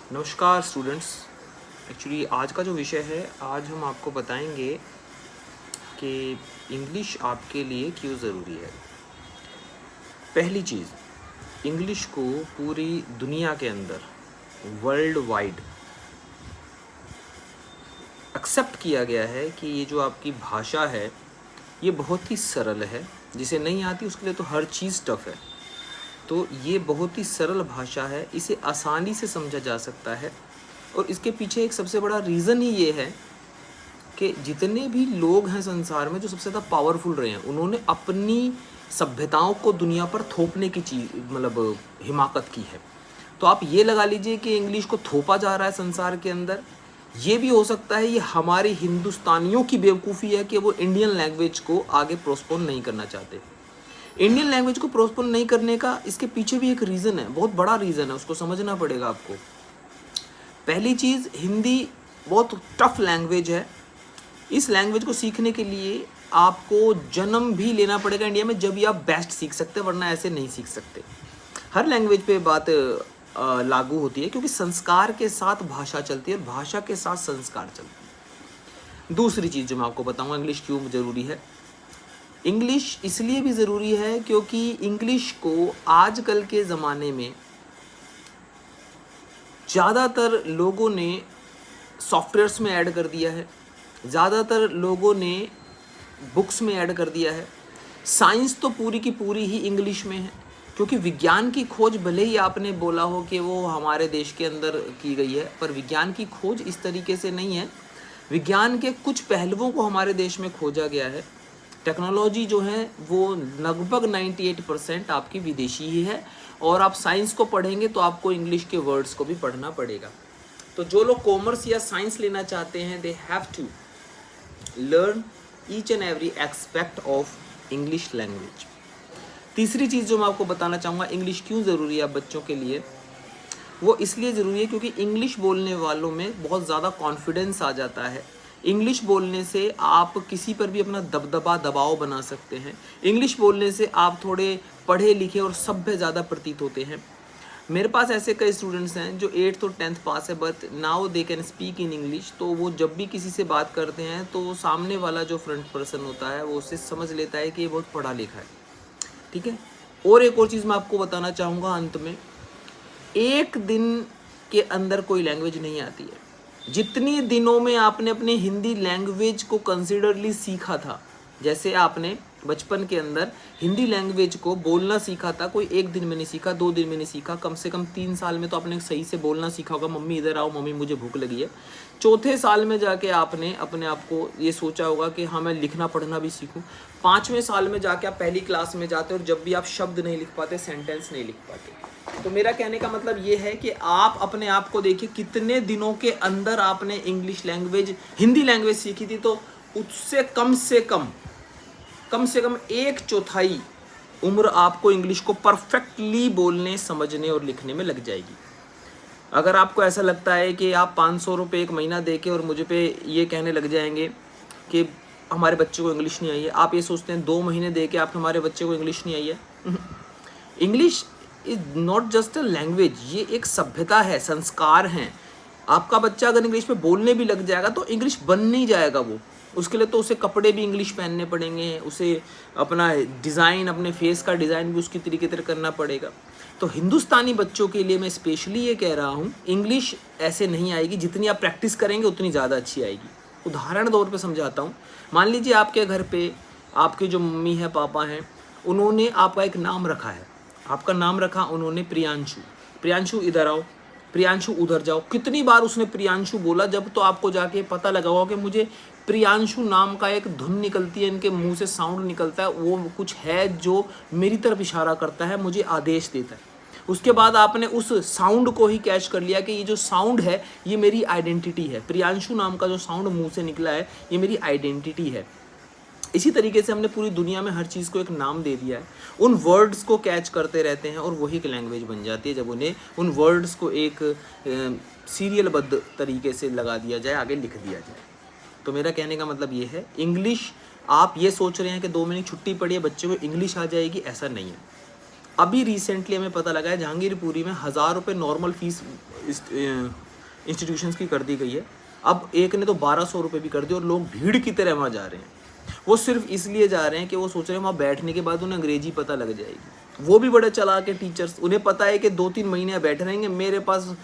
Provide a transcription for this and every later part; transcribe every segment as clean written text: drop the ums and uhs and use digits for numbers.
नमस्कार students. Actually आज का जो विषय है, आज हम आपको बताएंगे कि इंग्लिश आपके लिए क्यों ज़रूरी है। पहली चीज़, इंग्लिश को पूरी दुनिया के अंदर वर्ल्ड वाइड एक्सेप्ट किया गया है कि ये जो आपकी भाषा है ये बहुत ही सरल है। जिसे नहीं आती उसके लिए तो हर चीज़ टफ है। तो ये बहुत ही सरल भाषा है, इसे आसानी से समझा जा सकता है। और इसके पीछे एक सबसे बड़ा रीज़न ही ये है कि जितने भी लोग हैं संसार में जो सबसे ज़्यादा पावरफुल रहे हैं, उन्होंने अपनी सभ्यताओं को दुनिया पर थोपने की चीज़ मतलब हिमाकत की है। तो आप ये लगा लीजिए कि इंग्लिश को थोपा जा रहा है संसार के अंदर। ये भी हो सकता है ये हमारे हिंदुस्तानियों की बेवकूफ़ी है कि वो इंडियन लैंग्वेज को आगे प्रोस्पोन नहीं करना चाहते। इंडियन लैंग्वेज को प्रोस्पोन नहीं करने का इसके पीछे भी एक रीज़न है, बहुत बड़ा रीज़न है, उसको समझना पड़ेगा आपको। पहली चीज़, हिंदी बहुत टफ लैंग्वेज है। इस लैंग्वेज को सीखने के लिए आपको जन्म भी लेना पड़ेगा इंडिया में, जब भी आप बेस्ट सीख सकते हैं, वरना ऐसे नहीं सीख सकते। हर लैंग्वेज पे बात लागू होती है क्योंकि संस्कार के साथ भाषा चलती है और भाषा के साथ संस्कार चलते हैं। दूसरी चीज़ जो मैं आपको बताऊंगा, इंग्लिश क्यों ज़रूरी है। इंग्लिश इसलिए भी ज़रूरी है क्योंकि इंग्लिश को आजकल के ज़माने में ज़्यादातर लोगों ने सॉफ्टवेयर्स में ऐड कर दिया है, ज़्यादातर लोगों ने बुक्स में ऐड कर दिया है। साइंस तो पूरी की पूरी ही इंग्लिश में है क्योंकि विज्ञान की खोज, भले ही आपने बोला हो कि वो हमारे देश के अंदर की गई है, पर विज्ञान की खोज इस तरीके से नहीं है। विज्ञान के कुछ पहलुओं को हमारे देश में खोजा गया है। टेक्नोलॉजी जो है वो लगभग 98% आपकी विदेशी ही है। और आप साइंस को पढ़ेंगे तो आपको इंग्लिश के वर्ड्स को भी पढ़ना पड़ेगा। तो जो लोग कॉमर्स या साइंस लेना चाहते हैं, they have to learn each and every aspect of English language. तीसरी चीज़ जो मैं आपको बताना चाहूँगा, इंग्लिश क्यों ज़रूरी है आप बच्चों के लिए, वो इसलिए ज़रूरी है क्योंकि इंग्लिश बोलने वालों में बहुत ज़्यादा कॉन्फिडेंस आ जाता है। इंग्लिश बोलने से आप किसी पर भी अपना दबाव बना सकते हैं। इंग्लिश बोलने से आप थोड़े पढ़े लिखे और सभ्य ज़्यादा प्रतीत होते हैं। मेरे पास ऐसे कई स्टूडेंट्स हैं जो 8th और 10th पास है, but now they can speak in English. तो वो जब भी किसी से बात करते हैं तो सामने वाला जो फ्रंट पर्सन होता है वो उससे समझ लेता है कि ये बहुत पढ़ा लिखा है। ठीक है। और एक और चीज़ मैं आपको बताना चाहूँगा अंत में, एक दिन के अंदर कोई लैंग्वेज नहीं आती है। जितनी दिनों में आपने अपने हिंदी लैंग्वेज को कंसिडरली सीखा था, जैसे आपने बचपन के अंदर हिंदी लैंग्वेज को बोलना सीखा था, कोई एक दिन में नहीं सीखा, 2 दिन में नहीं सीखा, कम से कम 3 साल में तो आपने सही से बोलना सीखा होगा। मम्मी इधर आओ, मम्मी मुझे भूख लगी है। चौथे साल में जाके आपने अपने आप को ये सोचा होगा कि हाँ मैं लिखना पढ़ना भी सीखूं। 5वें साल में जाके आप पहली क्लास में जाते हो और जब भी आप शब्द नहीं लिख पाते, सेंटेंस नहीं लिख पाते। तो मेरा कहने का मतलब ये है कि आप अपने आप को देखिए, कितने दिनों के अंदर आपने इंग्लिश लैंग्वेज, हिंदी लैंग्वेज सीखी थी। तो उससे कम से कम 1/4 उम्र आपको इंग्लिश को परफेक्टली बोलने, समझने और लिखने में लग जाएगी। अगर आपको ऐसा लगता है कि आप 500 रुपये एक महीना दे के और मुझे पे ये कहने लग जाएंगे कि हमारे बच्चे को इंग्लिश नहीं आई है, आप ये सोचते हैं 2 महीने दे के आप हमारे बच्चे को इंग्लिश नहीं आई है। English is not just a language, ये एक सभ्यता है, संस्कार हैं। आपका बच्चा अगर इंग्लिश में बोलने भी लग जाएगा तो इंग्लिश बन नहीं जाएगा वो। उसके लिए तो उसे कपड़े भी इंग्लिश पहनने पड़ेंगे, उसे अपना डिज़ाइन, अपने फेस का डिज़ाइन भी उसकी तरीके से करना पड़ेगा। तो हिंदुस्तानी बच्चों के लिए मैं स्पेशली ये कह रहा हूँ, इंग्लिश ऐसे नहीं आएगी, जितनी आप प्रैक्टिस करेंगे उतनी ज़्यादा अच्छी आएगी। उदाहरण तौर पे समझाता हूँ। मान लीजिए आपके घर पे आपके जो मम्मी है, पापा हैं, उन्होंने आपका एक नाम रखा है। आपका नाम रखा उन्होंने प्रियांशु। प्रियांशु इधर आओ, प्रियांशु उधर जाओ। कितनी बार उसने प्रियांशु बोला, जब तो आपको जाके पता लगा होगा कि मुझे प्रियांशु नाम का एक धुन निकलती है, इनके मुंह से साउंड निकलता है, वो कुछ है जो मेरी तरफ इशारा करता है, मुझे आदेश देता है। उसके बाद आपने उस साउंड को ही कैच कर लिया कि ये जो साउंड है ये मेरी आइडेंटिटी है। प्रियांशु नाम का जो साउंड मुंह से निकला है ये मेरी आइडेंटिटी है। इसी तरीके से हमने पूरी दुनिया में हर चीज़ को एक नाम दे दिया है। उन वर्ड्स को कैच करते रहते हैं और वही एक लैंग्वेज बन जाती है, जब उन्हें उन वर्ड्स को एक सीरियलबद्ध तरीके से लगा दिया जाए, आगे लिख दिया जाए। तो मेरा कहने का मतलब ये है, इंग्लिश, आप ये सोच रहे हैं कि 2 महीने छुट्टी पड़ी है बच्चे को इंग्लिश आ जाएगी, ऐसा नहीं है। अभी रिसेंटली हमें पता लगा है जहांगीरपुरी में 1000 रुपये नॉर्मल फीस इंस्टीट्यूशंस की कर दी गई है। अब एक ने तो 1200 रुपये भी कर दी और लोग भीड़ की तरह वहाँ जा रहे हैं। वो सिर्फ इसलिए जा रहे हैं कि वो सोच रहे हैं वहाँ बैठने के बाद उन्हें अंग्रेजी पता लग जाएगी। वो भी बड़े चालाक है टीचर्स, उन्हें पता है कि 2-3 महीने बैठे रहेंगे, मेरे पास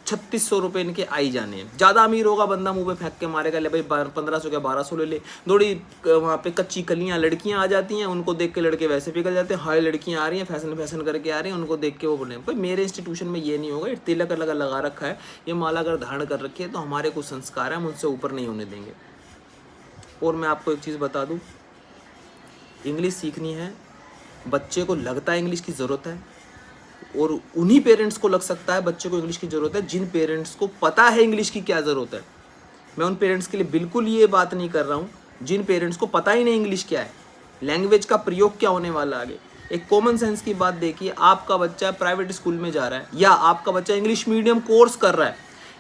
3600 रुपये इनके आई जाने हैं। ज़्यादा अमीर होगा बंदा मुंह पे फेंक के मारेगा, ले भाई 1500 क्या 1200 ले ले। थोड़ी वहाँ पे कच्ची कलियाँ लड़कियाँ आ जाती हैं, उनको देख के लड़के वैसे पिघल जाते हैं। हाय लड़कियाँ आ रही हैं, फैशन करके आ रही हैं, उनको देख के वो बोले भाई मेरे इंस्टीट्यूशन में ये नहीं होगा, तिलक लगा रखा है, ये माला अगर धारण कर रखी है तो हमारे कुछ संस्कार हैं, हम उनसे ऊपर नहीं होने देंगे। और मैं आपको एक चीज़ बता दूँ, इंग्लिश सीखनी है, बच्चे को लगता है इंग्लिश की ज़रूरत है, और उन्हीं पेरेंट्स को लग सकता है बच्चे को इंग्लिश की ज़रूरत है जिन पेरेंट्स को पता है इंग्लिश की क्या ज़रूरत है। मैं उन पेरेंट्स के लिए बिल्कुल ये बात नहीं कर रहा हूँ जिन पेरेंट्स को पता ही नहीं इंग्लिश क्या है, लैंग्वेज का प्रयोग क्या होने वाला आगे। एक कॉमन सेंस की बात देखिए, आपका बच्चा प्राइवेट स्कूल में जा रहा है या आपका बच्चा इंग्लिश मीडियम कोर्स कर रहा है,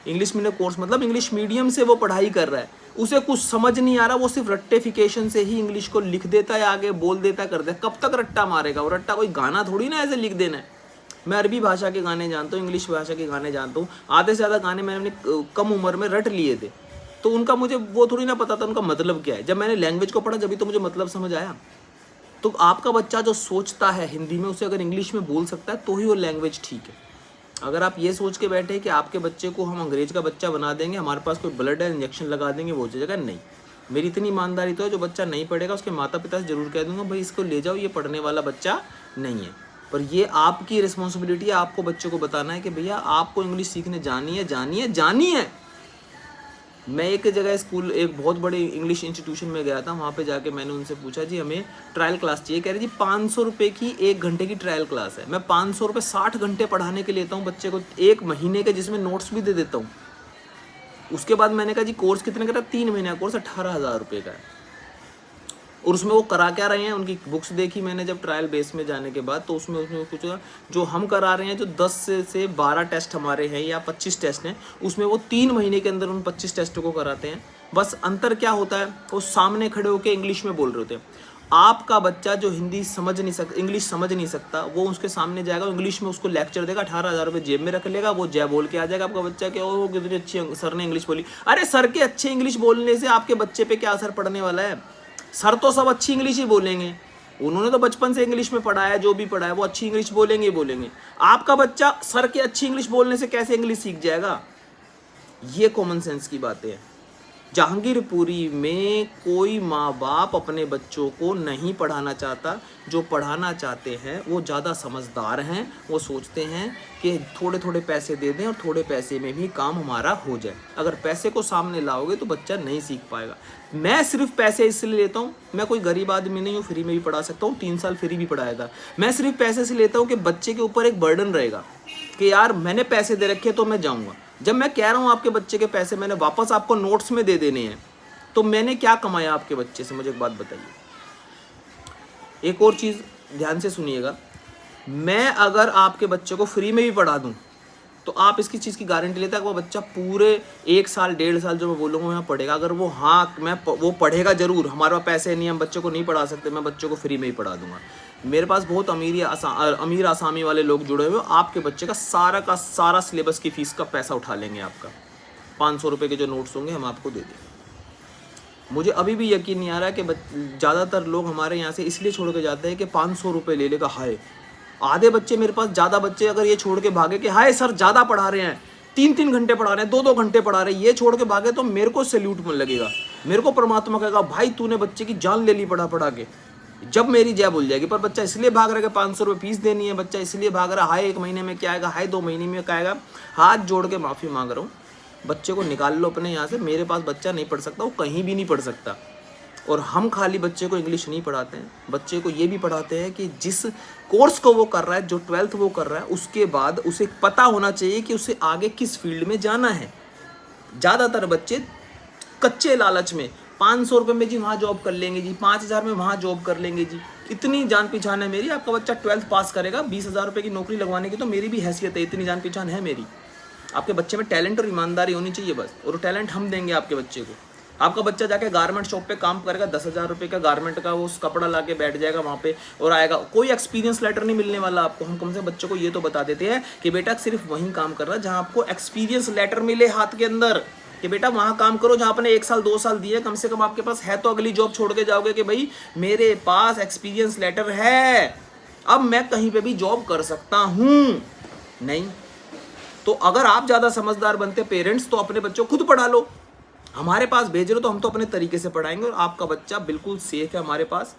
इंग्लिश मीडियम कोर्स मतलब इंग्लिश मीडियम से वो पढ़ाई कर रहा है, उसे कुछ समझ नहीं आ रहा, वो सिर्फ रट्टेफिकेशन से ही इंग्लिश को लिख देता है, आगे बोल देता कर देता। कब तक रट्टा मारेगा वो? रट्टा कोई गाना थोड़ी ना ऐसे लिख देना है। मैं अरबी भाषा के गाने जानता हूँ, इंग्लिश भाषा के गाने जानता हूँ, आधे से ज़्यादा गाने मैंने अपनी कम उम्र में रट लिए थे, तो उनका मुझे वो थोड़ी ना पता था उनका मतलब क्या है। जब मैंने लैंग्वेज को पढ़ा जब तो मुझे मतलब समझ आया। तो आपका बच्चा जो सोचता है हिंदी में, उसे अगर इंग्लिश में बोल सकता है तो ही वो लैंग्वेज ठीक है। अगर आप ये सोच के बैठे कि आपके बच्चे को हम अंग्रेज का बच्चा बना देंगे, हमारे पास कोई ब्लड है इंजेक्शन लगा देंगे, वो जगह नहीं। मेरी इतनी ईमानदारी तो है, जो बच्चा नहीं पढ़ेगा उसके माता पिता से जरूर कह दूंगा भाई इसको ले जाओ, ये पढ़ने वाला बच्चा नहीं है। पर ये आपकी रिस्पॉन्सिबिलिटी है, आपको बच्चों को बताना है कि भैया आपको इंग्लिश सीखने जानी है। मैं एक जगह स्कूल, एक बहुत बड़े इंग्लिश इंस्टीट्यूशन में गया था, वहाँ पे जाके मैंने उनसे पूछा जी हमें ट्रायल क्लास चाहिए। कह रहे जी 500 रुपये की 1 घंटे की ट्रायल क्लास है। मैं 500 रुपये 60 घंटे पढ़ाने के लेता हूँ बच्चे को 1 महीने के, जिसमें नोट्स भी दे देता हूँ। उसके बाद मैंने कहा जी कोर्स कितने का था? 3 महीने का कोर्स 18,000 रुपये का है। और उसमें वो करा क्या रहे हैं, उनकी बुक्स देखी मैंने जब ट्रायल बेस में जाने के बाद, तो उसमें कुछ जो हम करा रहे हैं, जो 10 से 12 टेस्ट हमारे हैं या 25 टेस्ट हैं, उसमें वो 3 महीने के अंदर उन 25 टेस्टों को कराते हैं। बस अंतर क्या होता है, वो सामने खड़े होकर इंग्लिश में बोल रहे होते हैं। आपका बच्चा जो हिंदी समझ नहीं सकता, इंग्लिश समझ नहीं सकता, वो उसके सामने जाएगा, इंग्लिश में उसको लेक्चर देगा, 18,000 रुपये जेब में रख लेगा, वो जय बोल के आ जाएगा। आपका बच्चा क्या वो कितनी अच्छी सर ने इंग्लिश बोली। अरे सर के अच्छे इंग्लिश बोलने से आपके बच्चे पे क्या असर पड़ने वाला है? सर तो सब अच्छी इंग्लिश ही बोलेंगे, उन्होंने तो बचपन से इंग्लिश में पढ़ा है, जो भी पढ़ा है वो अच्छी इंग्लिश बोलेंगे ही बोलेंगे। आपका बच्चा सर के अच्छी इंग्लिश बोलने से कैसे इंग्लिश सीख जाएगा? ये कॉमन सेंस की बातें हैं। जहांगीरपुरी में कोई माँ बाप अपने बच्चों को नहीं पढ़ाना चाहता। जो पढ़ाना चाहते हैं वो ज़्यादा समझदार हैं, वो सोचते हैं कि थोड़े थोड़े पैसे दे दें और थोड़े पैसे में भी काम हमारा हो जाए। अगर पैसे को सामने लाओगे तो बच्चा नहीं सीख पाएगा। मैं सिर्फ पैसे इसलिए लेता हूँ, मैं कोई गरीब आदमी नहीं हूँ, फ्री में भी पढ़ा सकता हूँ, 3 साल फ्री भी पढ़ाया था। मैं सिर्फ पैसे से लेता हूँ कि बच्चे के ऊपर एक बर्डन रहेगा कि यार मैंने पैसे दे रखे तो मैं जाऊँगा। जब मैं कह रहा हूँ आपके बच्चे के पैसे मैंने वापस आपको नोट्स में दे देने हैं, तो मैंने क्या कमाया आपके बच्चे से? मुझे एक बात बताइए। एक और चीज़ ध्यान से सुनिएगा, मैं अगर आपके बच्चे को फ्री में भी पढ़ा दूँ तो आप इसकी चीज़ की गारंटी लेते हैं कि वो बच्चा पूरे 1 साल 1.5 साल जो मैं बोलूँगा वहाँ पढ़ेगा। अगर वो वो पढ़ेगा ज़रूर, हमारे पास पैसे नहीं, हम बच्चे को नहीं पढ़ा सकते, मैं बच्चों को फ्री में ही पढ़ा दूंगा। मेरे पास बहुत अमीर आसामी वाले लोग जुड़े हुए, आपके बच्चे का सारा सिलेबस की फ़ीस का पैसा उठा लेंगे। आपका 500 रुपये के जो नोट्स होंगे हम आपको दे देंगे। मुझे अभी भी यकीन नहीं आ रहा है कि ज़्यादातर लोग हमारे यहाँ से इसलिए छोड़ के जाते हैं कि 500 रुपये ले लेगा। हाय, आधे बच्चे मेरे पास, ज़्यादा बच्चे अगर ये छोड़ के भागे कि हाय सर ज़्यादा पढ़ा रहे हैं, 3-3 घंटे पढ़ा रहे हैं, 2-2 घंटे पढ़ा रहे हैं, ये छोड़ के भागे तो मेरे को सैल्यूट मन लगेगा। मेरे को परमात्मा कहेगा भाई तूने बच्चे की जान ले ली पढ़ा के, जब मेरी जय बोल जाएगी। पर बच्चा इसलिए भाग रहा है कि 500 रुपये फीस देनी है, बच्चा इसलिए भाग रहा है हाय 1 महीने में क्या आएगा, हाय 2 महीने में क्या आएगा। हाथ जोड़ के माफ़ी मांग रहा हूँ, बच्चे को निकाल लो अपने यहाँ से। मेरे पास बच्चा नहीं पढ़ सकता, वो कहीं भी नहीं पढ़ सकता। और हम खाली बच्चे को इंग्लिश नहीं पढ़ाते हैं, बच्चे को ये भी पढ़ाते हैं कि जिस कोर्स को वो कर रहा है, जो 12th वो कर रहा है, उसके बाद उसे पता होना चाहिए कि उसे आगे किस फील्ड में जाना है। ज़्यादातर बच्चे कच्चे लालच में 500 रुपये में जी वहाँ जॉब कर लेंगे जी, 5,000 में वहाँ जॉब कर लेंगे जी, इतनी जान पहचान है मेरी। आपका बच्चा 12th पास करेगा, 20,000 रुपये की नौकरी लगवाने की तो मेरी भी हैसियत है, इतनी जान पहचान है मेरी। आपके बच्चे में टैलेंट और ईमानदारी होनी चाहिए बस, और टैलेंट हम देंगे आपके बच्चे को। आपका बच्चा जाके गारमेंट शॉप पे काम करेगा, 10,000 रुपये का गारमेंट का वो कपड़ा ला के बैठ जाएगा वहाँ पे और आएगा, कोई एक्सपीरियंस लेटर नहीं मिलने वाला आपको। हम कम से बच्चे को ये तो बता देते हैं कि बेटा सिर्फ वहीं काम कर रहा है जहाँ आपको एक्सपीरियंस लेटर मिले हाथ के अंदर, कि बेटा वहाँ काम करो जहाँ आपने 1 साल 2 साल दिए, कम से कम आपके पास है तो अगली जॉब छोड़ के जाओगे कि भाई मेरे पास एक्सपीरियंस लेटर है, अब मैं कहीं पे भी जॉब कर सकता हूँ। नहीं तो अगर आप ज़्यादा समझदार बनते पेरेंट्स तो अपने बच्चों को खुद पढ़ा लो, हमारे पास भेज रहे हो तो हम तो अपने तरीके से पढ़ाएंगे और आपका बच्चा बिल्कुल सेफ है हमारे पास,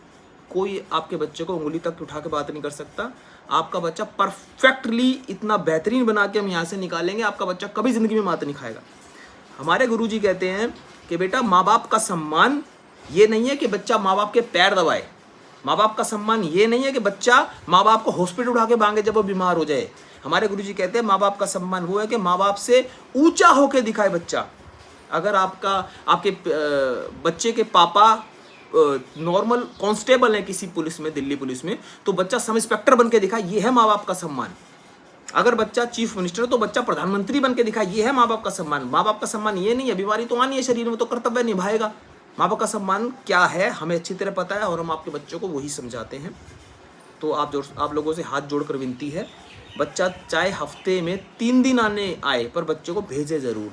कोई आपके बच्चे को उंगली तक उठा के बात नहीं कर सकता। आपका बच्चा परफेक्टली इतना बेहतरीन बना के हम यहाँ से निकालेंगे, आपका बच्चा कभी ज़िंदगी में मात नहीं खाएगा। हमारे गुरुजी कहते हैं कि बेटा माँ बाप का सम्मान ये नहीं है कि बच्चा माँ बाप के पैर दबाए, माँ बाप का सम्मान ये नहीं है कि बच्चा माँ बाप को हॉस्पिटल उठा के मांगे जब वो बीमार हो जाए। हमारे गुरुजी कहते हैं माँ बाप का सम्मान वो है कि माँ बाप से ऊंचा होके दिखाए बच्चा। अगर आपके बच्चे के पापा नॉर्मल कांस्टेबल है किसी पुलिस में, दिल्ली पुलिस में, तो बच्चा सब इंस्पेक्टर बन के दिखाए, ये है माँ बाप का सम्मान। अगर बच्चा चीफ मिनिस्टर तो बच्चा प्रधानमंत्री बन के दिखाए, ये है माँ बाप का सम्मान। माँ बाप का सम्मान ये नहीं है बीमारी तो आनी है शरीर में तो कर्तव्य निभाएगा। माँ बाप का सम्मान क्या है हमें अच्छी तरह पता है और हम आपके बच्चों को वही समझाते हैं। तो आप लोगों से हाथ जोड़कर विनती है, बच्चा चाहे हफ्ते में 3 दिन आने आए पर बच्चों को भेजे ज़रूर।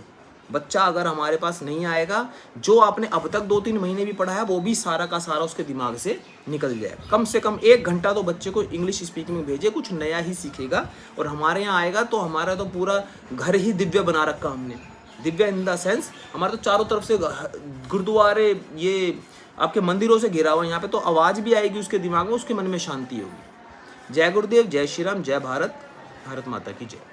बच्चा अगर हमारे पास नहीं आएगा, जो आपने अब तक 2-3 महीने भी पढ़ा है वो भी सारा का सारा उसके दिमाग से निकल जाए। कम से कम 1 घंटा तो बच्चे को इंग्लिश स्पीकिंग में भेजे, कुछ नया ही सीखेगा। और हमारे यहाँ आएगा तो हमारा तो पूरा घर ही दिव्य बना रखा हमने, दिव्य इन द सेंस हमारे तो चारों तरफ से गुरुद्वारे ये आपके मंदिरों से घिरा हुआ है। यहाँ पे तो आवाज़ भी आएगी उसके दिमाग में, उसके मन में शांति होगी। जय गुरुदेव, जय श्री राम, जय भारत, भारत माता की जय।